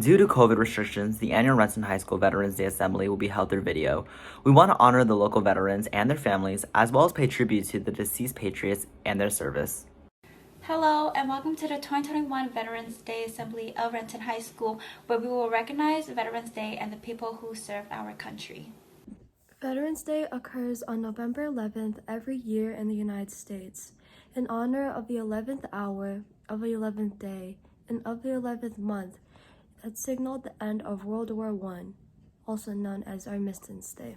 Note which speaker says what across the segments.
Speaker 1: Due to COVID restrictions, the annual Renton High School Veterans Day Assembly will be held through video. We want to honor the local veterans and their families, as well as pay tribute to the deceased patriots and their service.
Speaker 2: Hello and welcome to the 2021 Veterans Day Assembly of Renton High School, where we will recognize Veterans Day and the people who served our country.
Speaker 3: Veterans Day occurs on November 11th every year in the United States, in honor of the 11th hour of the 11th day and of the 11th month that signaled the end of World War I, also known as Armistice Day.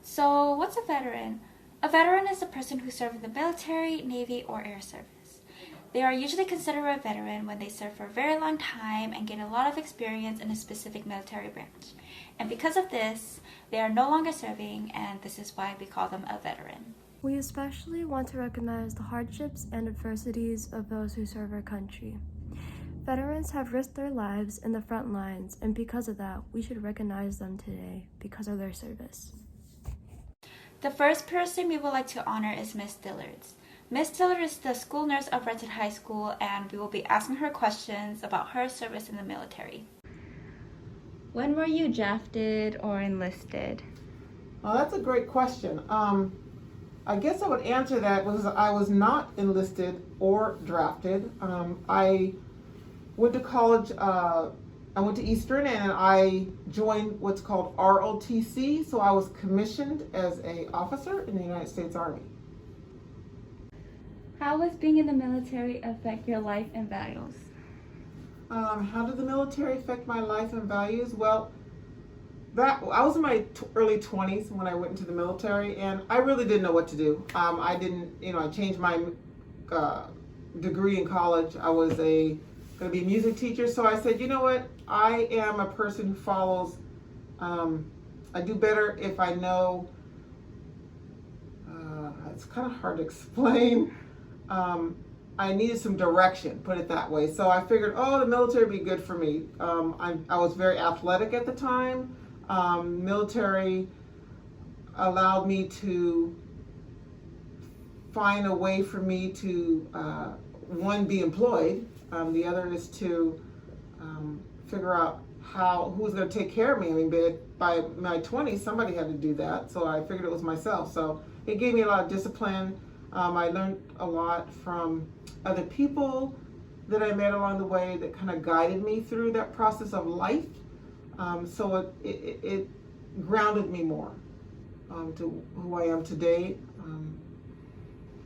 Speaker 2: So, what's a veteran? A veteran is a person who served in the military, Navy, or Air Service. They are usually considered a veteran when they serve for a very long time and gain a lot of experience in a specific military branch. And because of this, they are no longer serving, and this is why we call them a veteran.
Speaker 3: We especially want to recognize the hardships and adversities of those who serve our country. Veterans have risked their lives in the front lines, and because of that, we should recognize them today because of their service.
Speaker 2: The first person we would like to honor is Miss Dillards. Miss Dillard is the school nurse of Renton High School, and we will be asking her questions about her service in the military. When were you drafted or enlisted?
Speaker 4: Oh, that's a great question. I guess I would answer that was I was not enlisted or drafted. I went to college. I went to Eastern and I joined what's called ROTC. So I was commissioned as an officer in the United States Army.
Speaker 2: How does being in the military affect your life and values?
Speaker 4: How did the military affect my life and values? Well, I was in my early 20s when I went into the military, and I really didn't know what to do. I changed my degree in college. I was going to be a music teacher, so I said, you know what? I am a person who follows. I do better if I know. It's kind of hard to explain. I needed some direction, put it that way. So I figured, the military would be good for me. I was very athletic at the time. Military allowed me to find a way for me to, one, be employed. The other is to figure out who's going to take care of me. I mean, by my 20s, somebody had to do that. So I figured it was myself. So it gave me a lot of discipline. I learned a lot from other people that I met along the way that kind of guided me through that process of life. So it grounded me more to who I am today.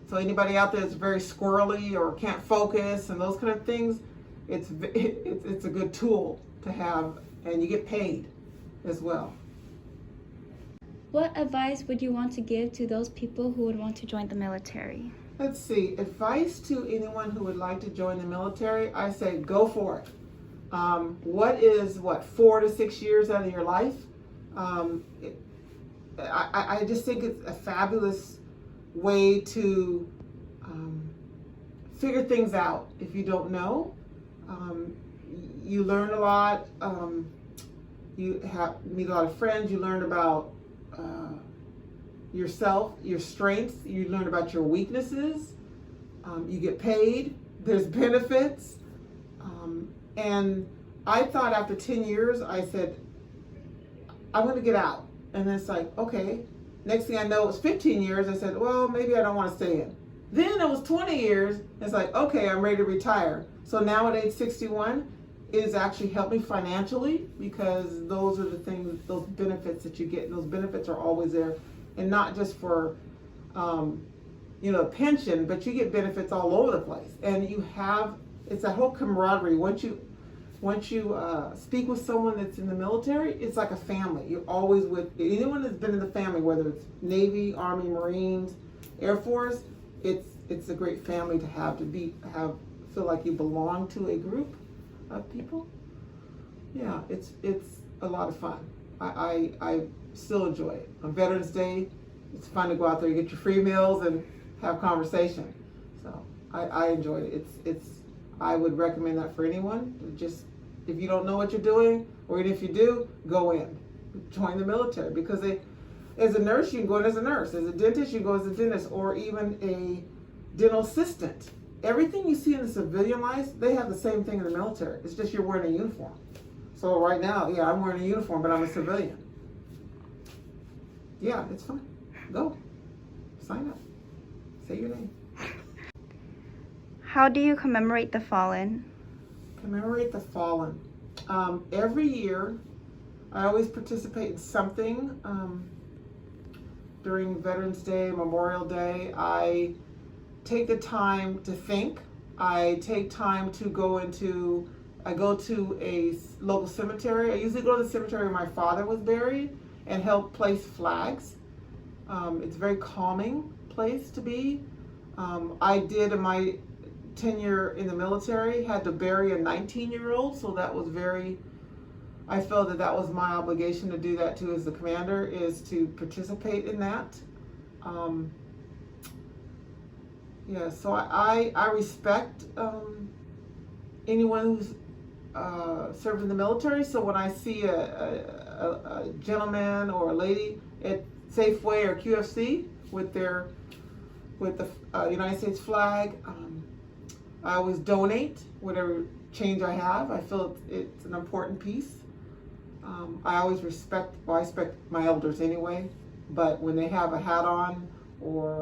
Speaker 4: So anybody out there that's very squirrely or can't focus and those kind of things, it's a good tool to have, and you get paid as well.
Speaker 2: What advice would you want to give to those people who would want to join the military?
Speaker 4: Let's see, advice to anyone who would like to join the military, I say go for it. What is 4 to 6 years out of your life? I just think it's a fabulous way to figure things out. If you don't know, you learn a lot. You meet a lot of friends. You learn about yourself, your strengths. You learn about your weaknesses. You get paid. There's benefits. And I thought after 10 years, I said, I'm going to get out. And it's like, okay. Next thing I know, it was 15 years. I said, well, maybe I don't want to stay in. Then it was 20 years. It's like, okay, I'm ready to retire. So now at age 61, it has actually helped me financially because those are the things, those benefits that you get. Those benefits are always there. And not just for, pension, but you get benefits all over the place. And it's a whole camaraderie. Once you speak with someone that's in the military, it's like a family. You're always with anyone that's been in the family, whether it's Navy, Army, Marines, Air Force. It's a great family to have, feel like you belong to a group of people. Yeah, it's a lot of fun. I still enjoy it. On Veterans Day, it's fun to go out there and get your free meals and have conversation. So I enjoyed it. I would recommend that for anyone. Just if you don't know what you're doing, or even if you do, go in, join the military, because as a nurse you can go in as a nurse, as a dentist you can go as a dentist, or even a dental assistant. everything you see in the civilian life, they have the same thing in the military. It's just you're wearing a uniform. So right now, yeah, I'm wearing a uniform, but I'm a civilian. Yeah, it's fine. Go. Sign up. Say your name.
Speaker 2: How do you commemorate the fallen?
Speaker 4: Commemorate the fallen. Every year, I always participate in something. During Veterans Day, Memorial Day, I take the time to think. I take time to I go to a local cemetery. I usually go to the cemetery where my father was buried and help place flags. It's a very calming place to be. I did in my tenure in the military, had to bury a 19-year-old, so that was I felt that was my obligation to do that too as the commander, is to participate in that. Yeah, so I respect anyone who's served in the military. So when I see a gentleman or a lady at Safeway or QFC with the United States flag, I always donate whatever change I have. I feel it's an important piece. I respect my elders anyway, but when they have a hat on or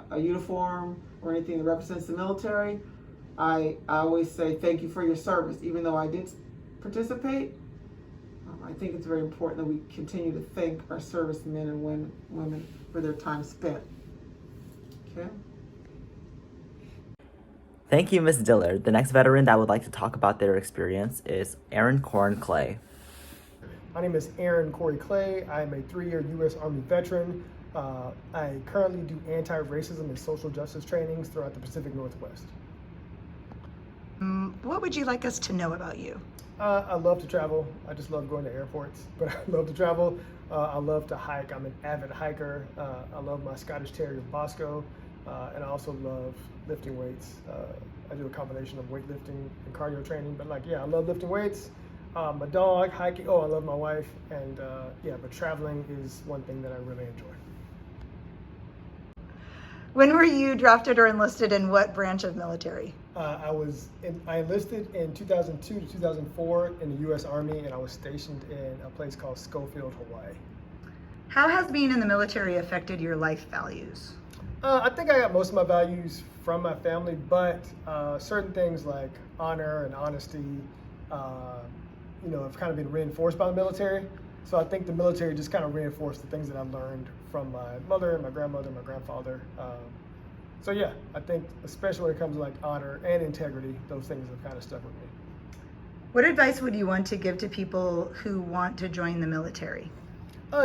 Speaker 4: a uniform or anything that represents the military, I always say thank you for your service, even though I did participate. I think it's very important that we continue to thank our servicemen and women for their time spent. Okay.
Speaker 1: Thank you, Ms. Dillard. The next veteran that would like to talk about their experience is Aaron Corn Clay.
Speaker 5: My name is Aaron Corey Clay. I'm a 3-year U.S. Army veteran. I currently do anti-racism and social justice trainings throughout the Pacific Northwest.
Speaker 6: What would you like us to know about you?
Speaker 5: I love to travel. I just love going to airports, but I love to travel. I love to hike. I'm an avid hiker. I love my Scottish Terrier, Bosco, and I also love lifting weights. I do a combination of weightlifting and cardio training, but I love lifting weights. My dog, hiking. I love my wife, and but traveling is one thing that I really enjoy.
Speaker 6: When were you drafted or enlisted in what branch of military?
Speaker 5: I enlisted in 2002 to 2004 in the U.S. Army, and I was stationed in a place called Schofield, Hawaii.
Speaker 6: How has being in the military affected your life values?
Speaker 5: I think I got most of my values from my family, but certain things like honor and honesty, have kind of been reinforced by the military. So I think the military just kind of reinforced the things that I learned from my mother, my grandmother, my grandfather. I think especially when it comes to like honor and integrity, those things have kind of stuck with me.
Speaker 6: What advice would you want to give to people who want to join the military?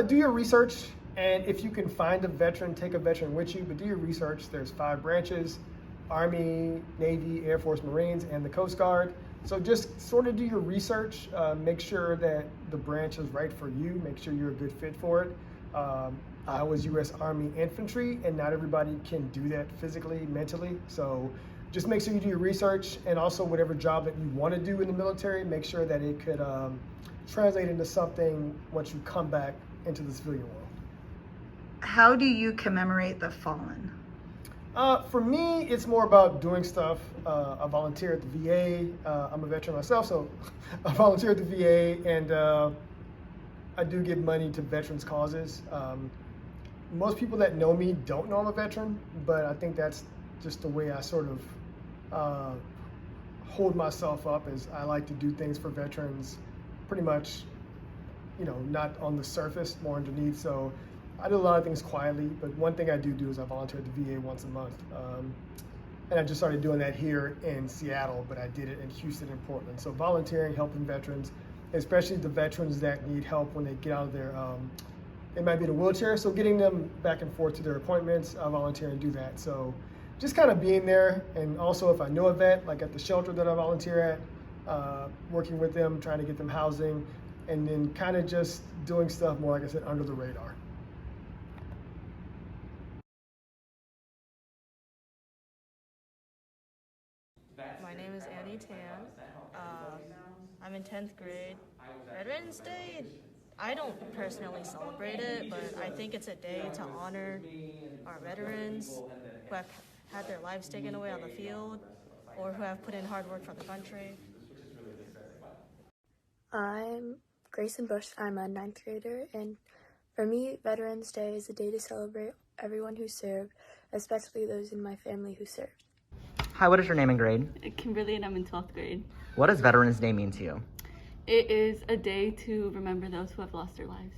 Speaker 5: Do your research, and if you can find a veteran, take a veteran with you, but do your research. There's 5 branches: Army, Navy, Air Force, Marines, and the Coast Guard. So just sort of do your research, make sure that the branch is right for you, make sure you're a good fit for it. I was U.S. Army infantry, and not everybody can do that physically, mentally. So just make sure you do your research, and also whatever job that you want to do in the military, make sure that it could translate into something once you come back into the civilian world.
Speaker 6: How do you commemorate the fallen?
Speaker 5: For me, it's more about doing stuff. I volunteer at the VA. I'm a veteran myself, so I volunteer at the VA, and I do give money to veterans causes. Most people that know me don't know I'm a veteran, but I think that's just the way I sort of hold myself up, is I like to do things for veterans pretty much, not on the surface, more underneath. So I do a lot of things quietly, but one thing I do is I volunteer at the VA once a month. And I just started doing that here in Seattle, but I did it in Houston and Portland. So volunteering, helping veterans, especially the veterans that need help when they get out of their, they might be in a wheelchair, so getting them back and forth to their appointments, I volunteer and do that. So just kind of being there, and also if I know a vet, like at the shelter that I volunteer at, working with them, trying to get them housing, and then kind of just doing stuff more, like I said, under the radar.
Speaker 7: My name is Annie Tan. I'm in 10th grade. Veterans Day, I don't personally celebrate it, but I think it's a day to honor our veterans who have had their lives taken away on the field or who have put in hard work for the country.
Speaker 8: I'm Grayson Bush. I'm a 9th grader, and for me, Veterans Day is a day to celebrate everyone who served, especially those in my family who served.
Speaker 1: Hi, what is your name and grade?
Speaker 9: Kimberly, and I'm in 12th grade.
Speaker 1: What does Veterans Day mean to you?
Speaker 9: It is a day to remember those who have lost their lives.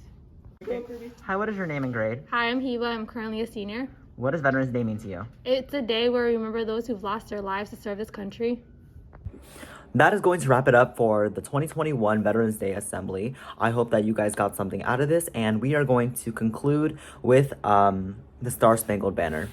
Speaker 1: Hi, what is your name and grade?
Speaker 10: Hi, I'm Hiba. I'm currently a senior.
Speaker 1: What does Veterans Day mean to you?
Speaker 10: It's a day where we remember those who've lost their lives to serve this country.
Speaker 1: That is going to wrap it up for the 2021 Veterans Day Assembly. I hope that you guys got something out of this, and we are going to conclude with the Star Spangled Banner.